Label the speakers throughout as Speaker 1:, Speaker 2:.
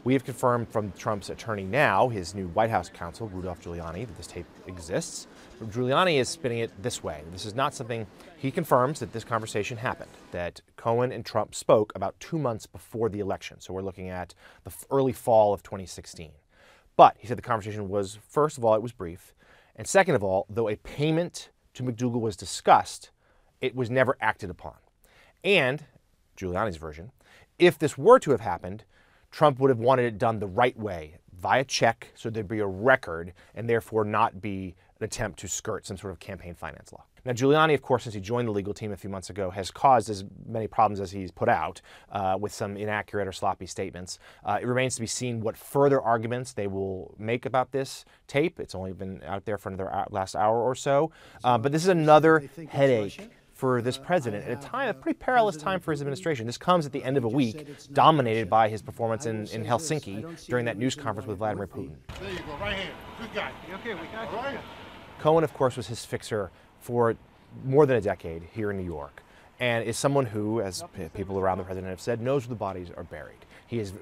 Speaker 1: We have confirmed from Trump's attorney now, his new White House counsel, Rudolph Giuliani, that this tape exists. But Giuliani is spinning it this way. This is not something, he confirms that this conversation happened, that Cohen and Trump spoke about 2 months before the election. So we're looking at the early fall of 2016. But he said the conversation was, first of all, it was brief. And second of all, though a payment to McDougal was discussed, it was never acted upon. And, Giuliani's version, if this were to have happened, Trump would have wanted it done the right way, via check, so there'd be a record and therefore not be an attempt to skirt some sort of campaign finance law. Now, Giuliani, of course, since he joined the legal team a few months ago, has caused as many problems as he's put out with some inaccurate or sloppy statements. It remains to be seen what further arguments they will make about this tape. It's only been out there for another last hour or so. But this is another headache for this president at a time, a pretty perilous time for his administration. This comes at the end of a week dominated by his performance in Helsinki during that news conference with Vladimir Putin.
Speaker 2: There you go, right hand. Good guy.
Speaker 3: Okay, we got you.
Speaker 2: Right.
Speaker 1: Cohen, of course, was his fixer for more than a decade here in New York, and is someone who, as people around the president have said, knows where the bodies are buried. He has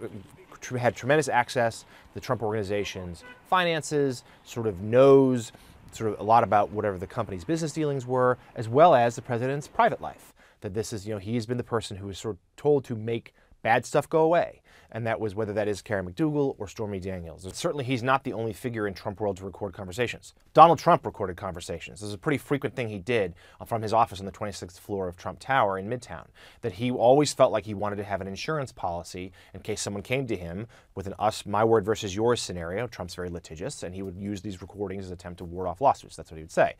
Speaker 1: had tremendous access to the Trump organization's finances, sort of knows a lot about whatever the company's business dealings were, as well as the president's private life. That this is, he's been the person who was sort of told to make bad stuff go away. And that was whether that is Karen McDougal or Stormy Daniels. And certainly he's not the only figure in Trump world to record conversations. Donald Trump recorded conversations. This is a pretty frequent thing he did from his office on the 26th floor of Trump Tower in Midtown. That he always felt like he wanted to have an insurance policy in case someone came to him with an my word versus yours scenario. Trump's very litigious, and he would use these recordings as an attempt to ward off lawsuits. That's what he would say.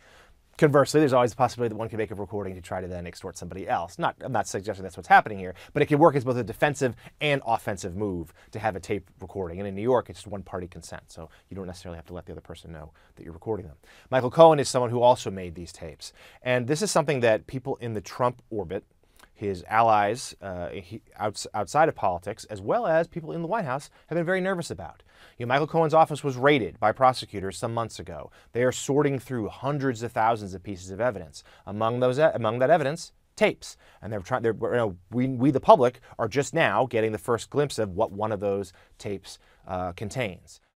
Speaker 1: Conversely, there's always the possibility that one can make a recording to try to then extort somebody else. I'm not suggesting that's what's happening here, but it can work as both a defensive and offensive move to have a tape recording. And in New York, it's just one-party consent, so you don't necessarily have to let the other person know that you're recording them. Michael Cohen is someone who also made these tapes. And this is something that people in the Trump orbit, his allies outside of politics, as well as people in the White House, have been very nervous about. Michael Cohen's office was raided by prosecutors some months ago. They are sorting through hundreds of thousands of pieces of evidence. Among that evidence, tapes. And we, the public, are just now getting the first glimpse of what one of those tapes contains.